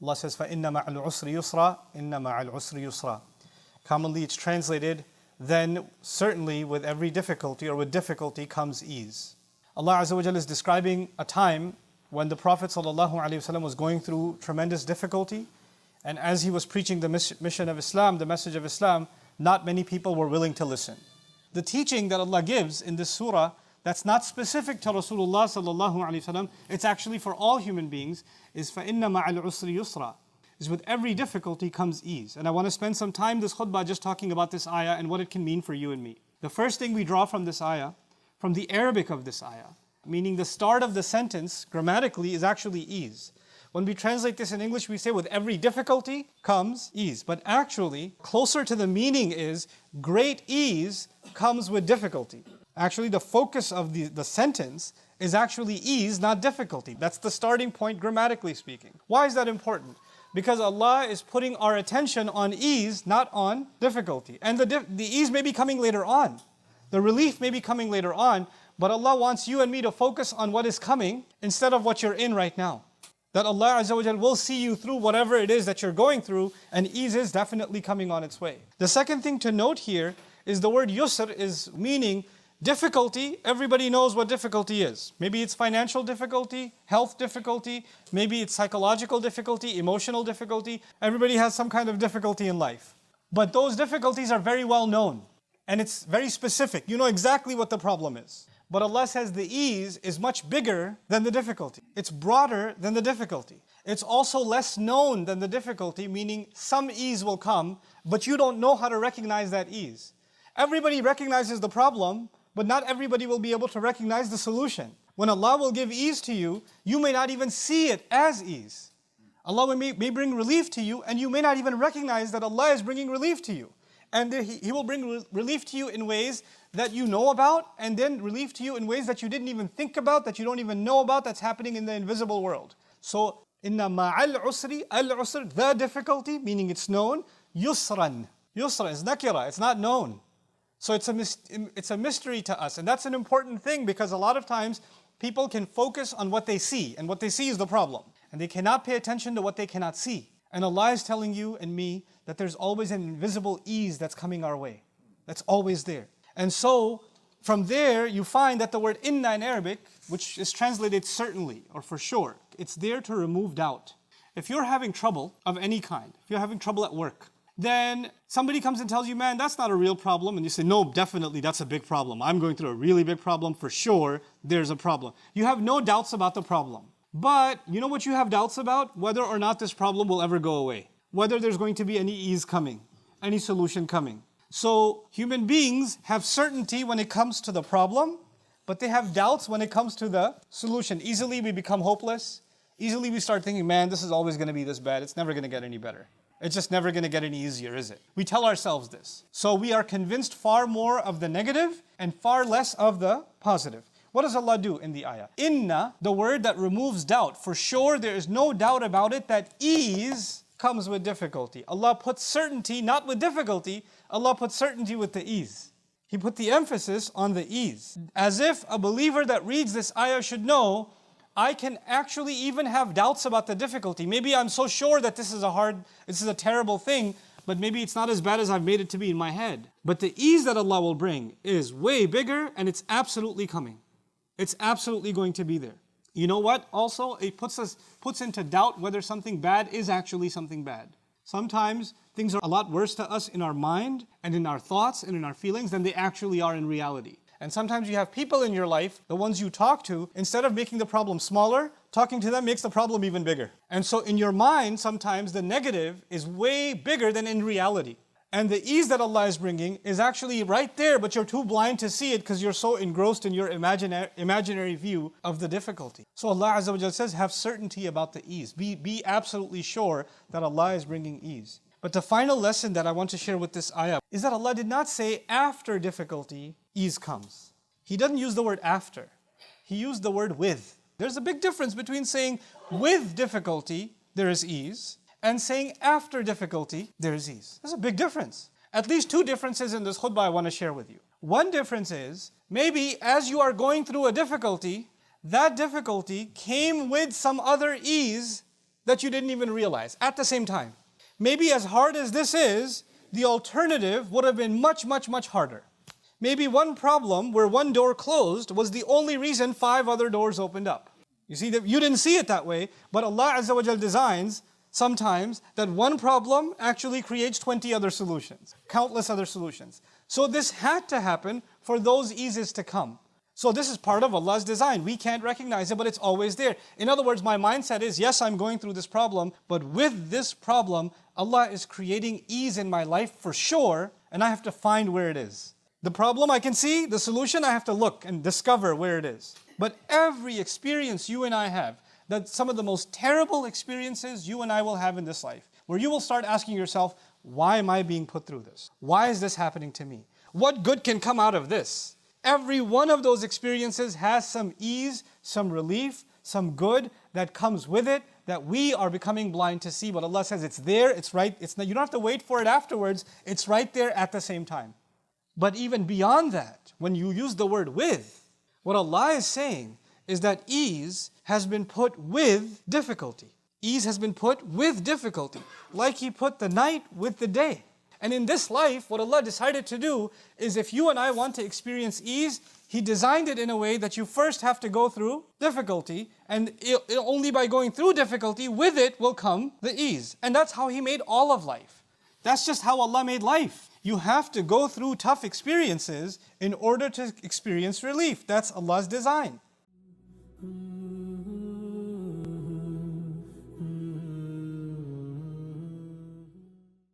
Allah says, فَإِنَّ مَعَ الْعُسْرِ يُسْرًا إِنَّ مَعَ الْعُسْرِ يُسْرًا. Commonly it's translated, then certainly with every difficulty or with difficulty comes ease. Allah Azza wa Jalla is describing a time when the Prophet ﷺ was going through tremendous difficulty, and as he was preaching the mission of Islam, the message of Islam, not many people were willing to listen. The teaching that Allah gives in this surah, that's not specific to Rasulullah ﷺ, it's actually for all human beings, is فَإِنَّ مَعَ الْعُسْرِ يُسْرًا. Is with every difficulty comes ease. And I want to spend some time this khutbah just talking about this ayah and what it can mean for you and me. The first thing we draw from this ayah, from the Arabic of this ayah, meaning the start of the sentence grammatically is actually ease. When we translate this in English, we say with every difficulty comes ease. But actually, closer to the meaning is great ease comes with difficulty. Actually, the focus of the sentence is actually ease, not difficulty. That's the starting point grammatically speaking. Why is that important? Because Allah is putting our attention on ease, not on difficulty. And the ease may be coming later on. The relief may be coming later on, but Allah wants you and me to focus on what is coming instead of what you're in right now. That Allah Azza wa Jal will see you through whatever it is that you're going through, and ease is definitely coming on its way. The second thing to note here is the word yusr is meaning difficulty. Everybody knows what difficulty is. Maybe it's financial difficulty, health difficulty, maybe it's psychological difficulty, emotional difficulty. Everybody has some kind of difficulty in life. But those difficulties are very well known, and it's very specific. You know exactly what the problem is. But Allah says the ease is much bigger than the difficulty. It's broader than the difficulty. It's also less known than the difficulty, meaning some ease will come, but you don't know how to recognize that ease. Everybody recognizes the problem, but not everybody will be able to recognize the solution. When Allah will give ease to you, you may not even see it as ease. Allah may bring relief to you, and you may not even recognize that Allah is bringing relief to you. And He will bring relief to you in ways that you know about, and then relief to you in ways that you didn't even think about, that you don't even know about, that's happening in the invisible world. So, inna ma'al usri, al-usr, the difficulty, meaning it's known, yusran. Yusra is nakira, it's not known. So it's a mystery to us, and that's an important thing, because a lot of times people can focus on what they see, and what they see is the problem. And they cannot pay attention to what they cannot see. And Allah is telling you and me that there's always an invisible ease that's coming our way. That's always there. And so, from there, you find that the word inna in Arabic, which is translated certainly, or for sure, it's there to remove doubt. If you're having trouble of any kind, if you're having trouble at work, then somebody comes and tells you, man, that's not a real problem. And you say, no, definitely, that's a big problem. I'm going through a really big problem. For sure, there's a problem. You have no doubts about the problem. But you know what you have doubts about? Whether or not this problem will ever go away. Whether there's going to be any ease coming, any solution coming. So human beings have certainty when it comes to the problem, but they have doubts when it comes to the solution. Easily we become hopeless. Easily we start thinking, man, this is always going to be this bad. It's never going to get any better. It's just never going to get any easier, is it? We tell ourselves this. So we are convinced far more of the negative and far less of the positive. What does Allah do in the ayah? Inna, the word that removes doubt. For sure, there is no doubt about it that ease comes with difficulty. Allah puts certainty not with difficulty. Allah puts certainty with the ease. He put the emphasis on the ease. As if a believer that reads this ayah should know, I can actually even have doubts about the difficulty. Maybe I'm so sure that this is a terrible thing, but maybe it's not as bad as I've made it to be in my head. But the ease that Allah will bring is way bigger, and it's absolutely coming. It's absolutely going to be there. You know what? Also, it puts into doubt whether something bad is actually something bad. Sometimes things are a lot worse to us in our mind and in our thoughts and in our feelings than they actually are in reality. And sometimes you have people in your life, the ones you talk to, instead of making the problem smaller, talking to them makes the problem even bigger. And so in your mind, sometimes the negative is way bigger than in reality. And the ease that Allah is bringing is actually right there, but you're too blind to see it because you're so engrossed in your imaginary view of the difficulty. So Allah Azza wa Jalla says, have certainty about the ease. Be absolutely sure that Allah is bringing ease. But the final lesson that I want to share with this ayah is that Allah did not say after difficulty, ease comes. He doesn't use the word after. He used the word with. There's a big difference between saying with difficulty, there is ease, and saying after difficulty, there is ease. There's a big difference. At least two differences in this khutbah I want to share with you. One difference is, maybe as you are going through a difficulty, that difficulty came with some other ease that you didn't even realize at the same time. Maybe as hard as this is, the alternative would have been much, much, much harder. Maybe one problem where one door closed was the only reason 5 other doors opened up. You see, that you didn't see it that way, but Allah Azza wa Jal designs sometimes that one problem actually creates 20 other solutions, countless other solutions. So this had to happen for those eases to come. So this is part of Allah's design. We can't recognize it, but it's always there. In other words, my mindset is, yes, I'm going through this problem, but with this problem, Allah is creating ease in my life for sure, and I have to find where it is. The problem I can see, the solution I have to look and discover where it is. But every experience you and I have, that some of the most terrible experiences you and I will have in this life, where you will start asking yourself, why am I being put through this? Why is this happening to me? What good can come out of this? Every one of those experiences has some ease, some relief, some good that comes with it that we are becoming blind to see. But Allah says it's there, it's right, you don't have to wait for it afterwards, it's right there at the same time. But even beyond that, when you use the word with, what Allah is saying is that ease has been put with difficulty. Ease has been put with difficulty, like He put the night with the day. And in this life, what Allah decided to do is if you and I want to experience ease, He designed it in a way that you first have to go through difficulty, and only by going through difficulty, with it will come the ease. And that's how He made all of life. That's just how Allah made life. You have to go through tough experiences in order to experience relief. That's Allah's design.